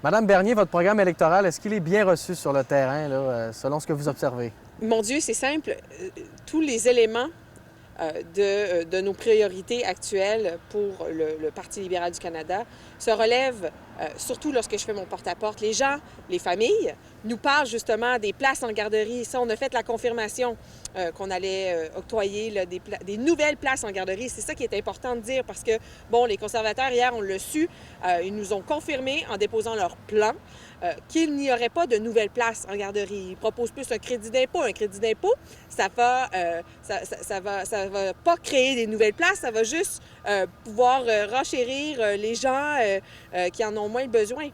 Madame Bernier, votre programme électoral, est-ce qu'il est bien reçu sur le terrain, là, selon ce que vous observez? Mon Dieu, c'est simple. Tous les éléments de nos priorités actuelles pour le Parti libéral du Canada se relèvent surtout lorsque je fais mon porte-à-porte. Les gens, les familles, nous parlent justement des places en garderie. Ça, on a fait la confirmation qu'on allait octroyer là, des nouvelles places en garderie. C'est ça qui est important de dire parce que, bon, les conservateurs, hier, on l'a su, ils nous ont confirmé en déposant leur plan qu'il n'y aurait pas de nouvelles places en garderie. Ils proposent plus un crédit d'impôt. Un crédit d'impôt, ça va pas créer des nouvelles places, ça va juste pouvoir renchérir les gens qui en ont moins besoin.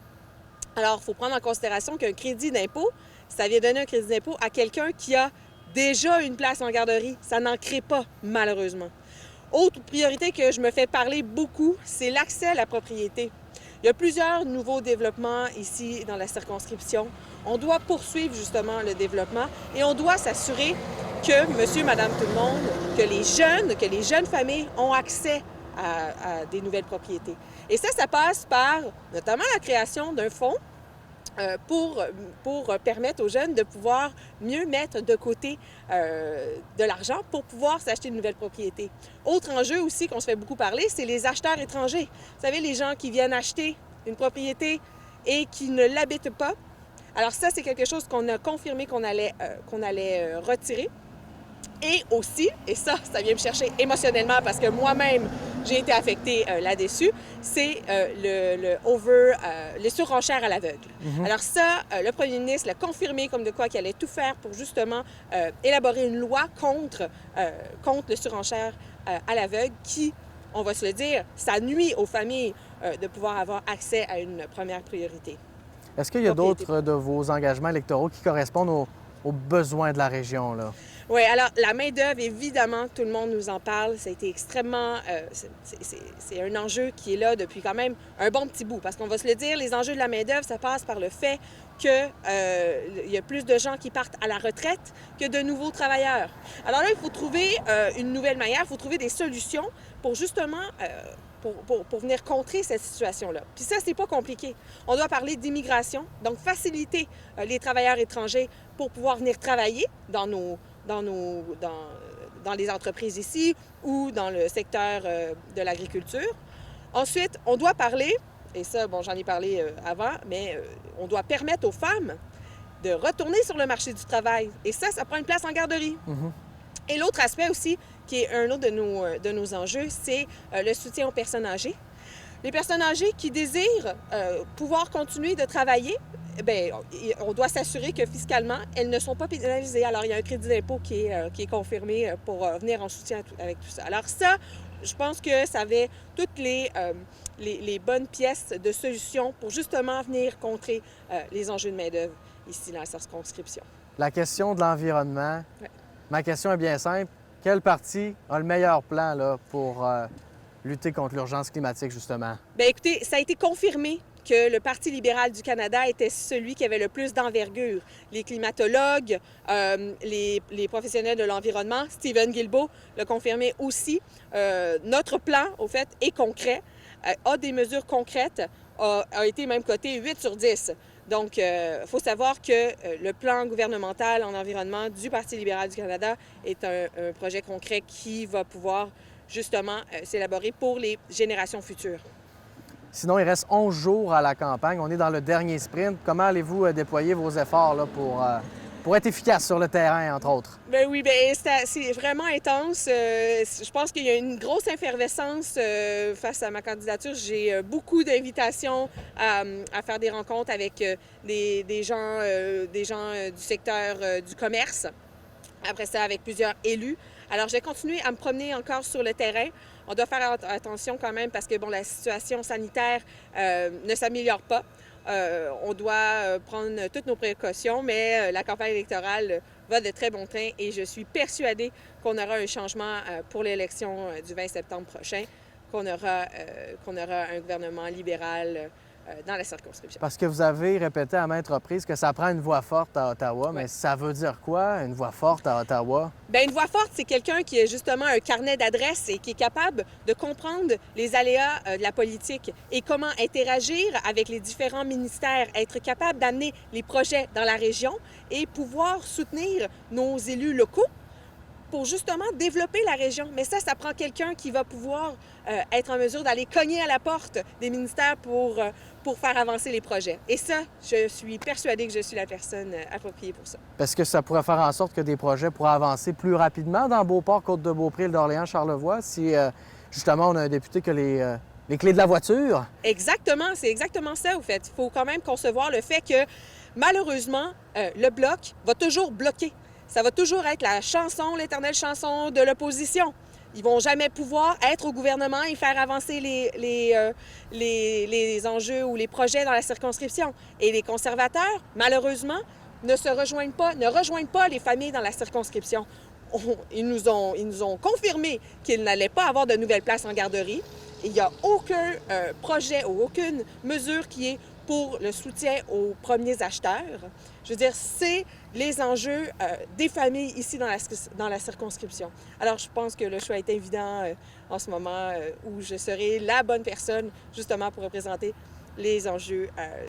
Alors, il faut prendre en considération qu'un crédit d'impôt, ça vient donner un crédit d'impôt à quelqu'un qui a déjà une place en garderie. Ça n'en crée pas, malheureusement. Autre priorité que je me fais parler beaucoup, c'est l'accès à la propriété. Il y a plusieurs nouveaux développements ici dans la circonscription. On doit poursuivre justement le développement et on doit s'assurer que monsieur, madame, tout le monde, que les jeunes familles ont accès à des nouvelles propriétés. Et ça passe par notamment la création d'un fonds pour permettre aux jeunes de pouvoir mieux mettre de côté de l'argent pour pouvoir s'acheter une nouvelle propriété. Autre enjeu aussi qu'on se fait beaucoup parler, c'est les acheteurs étrangers. Vous savez, les gens qui viennent acheter une propriété et qui ne l'habitent pas. Alors ça, c'est quelque chose qu'on a confirmé qu'on allait retirer. Et aussi, et ça vient me chercher émotionnellement parce que moi-même, j'ai été affectée là-dessus, c'est les surenchères à l'aveugle. Alors ça, le premier ministre l'a confirmé comme de quoi qu'il allait tout faire pour justement élaborer une loi contre les surenchères à l'aveugle qui, on va se le dire, ça nuit aux familles de pouvoir avoir accès à une première priorité. Est-ce qu'il y a d'autres de vos engagements électoraux qui correspondent aux besoins de la région, là? Oui, alors la main-d'œuvre, évidemment, tout le monde nous en parle. Ça a été extrêmement. C'est un enjeu qui est là depuis quand même un bon petit bout. Parce qu'on va se le dire, les enjeux de la main-d'œuvre, ça passe par le fait qu'il y a plus de gens qui partent à la retraite que de nouveaux travailleurs. Alors là, il faut trouver une nouvelle manière, il faut trouver des solutions pour justement. Pour venir contrer cette situation-là. Puis ça, c'est pas compliqué. On doit parler d'immigration, donc faciliter les travailleurs étrangers pour pouvoir venir travailler dans les entreprises ici ou dans le secteur de l'agriculture. Ensuite, on doit parler, et ça, bon, j'en ai parlé avant, mais on doit permettre aux femmes de retourner sur le marché du travail. Et ça prend une place en garderie. Et l'autre aspect aussi, qui est un autre de nos enjeux, c'est le soutien aux personnes âgées. Les personnes âgées qui désirent pouvoir continuer de travailler, bien, on doit s'assurer que fiscalement, elles ne sont pas pénalisées. Alors, il y a un crédit d'impôt qui est confirmé pour venir en soutien avec tout ça. Alors ça, je pense que ça avait toutes les bonnes pièces de solution pour justement venir contrer les enjeux de main-d'œuvre ici dans la circonscription. La question de l'environnement, Ouais. ma question est bien simple. Quel parti a le meilleur plan là, pour lutter contre l'urgence climatique, justement? Bien, écoutez, ça a été confirmé que le Parti libéral du Canada était celui qui avait le plus d'envergure. Les climatologues, les professionnels de l'environnement, Stephen Guilbeault l'a confirmé aussi. Notre plan, au fait, est concret, a des mesures concrètes, a été même coté 8 sur 10. Donc, il faut savoir que le plan gouvernemental en environnement du Parti libéral du Canada est un projet concret qui va pouvoir justement s'élaborer pour les générations futures. Sinon, il reste 11 jours à la campagne. On est dans le dernier sprint. Comment allez-vous déployer vos efforts là, pour être efficace sur le terrain, entre autres? Ben oui, ben c'est vraiment intense. Je pense qu'il y a une grosse effervescence face à ma candidature. J'ai beaucoup d'invitations à faire des rencontres avec des gens du secteur du commerce. Après ça, avec plusieurs élus. Alors, je vais continuer à me promener encore sur le terrain. On doit faire attention quand même parce que, bon, la situation sanitaire ne s'améliore pas. On doit prendre toutes nos précautions, mais la campagne électorale va de très bon train et je suis persuadée qu'on aura un changement pour l'élection du 20 septembre prochain, qu'on aura un gouvernement libéral dans la circonscription. Parce que vous avez répété à maintes reprises que ça prend une voix forte à Ottawa, mais ça veut dire quoi, une voix forte à Ottawa? Bien, une voix forte, c'est quelqu'un qui a justement un carnet d'adresses et qui est capable de comprendre les aléas de la politique et comment interagir avec les différents ministères, être capable d'amener les projets dans la région et pouvoir soutenir nos élus locaux pour justement développer la région. Mais ça prend quelqu'un qui va pouvoir être en mesure d'aller cogner à la porte des ministères pour faire avancer les projets. Et ça, je suis persuadée que je suis la personne appropriée pour ça. Est-ce que ça pourrait faire en sorte que des projets pourraient avancer plus rapidement dans Beauport, Côte-de-Beaupré, d'Orléans, Charlevoix, si justement on a un député qui a les clés de la voiture? Exactement, c'est exactement ça, au fait. Il faut quand même concevoir le fait que, malheureusement, le Bloc va toujours bloquer. Ça va toujours être la chanson, l'éternelle chanson de l'opposition. Ils vont jamais pouvoir être au gouvernement et faire avancer les enjeux ou les projets dans la circonscription. Et les conservateurs, malheureusement, ne rejoignent pas les familles dans la circonscription. Ils nous ont confirmé qu'ils n'allaient pas avoir de nouvelles places en garderie. Il n'y a aucun projet ou aucune mesure qui est pour le soutien aux premiers acheteurs. Je veux dire, c'est les enjeux des familles ici dans la circonscription. Alors, je pense que le choix est évident en ce moment où je serai la bonne personne justement pour représenter les enjeux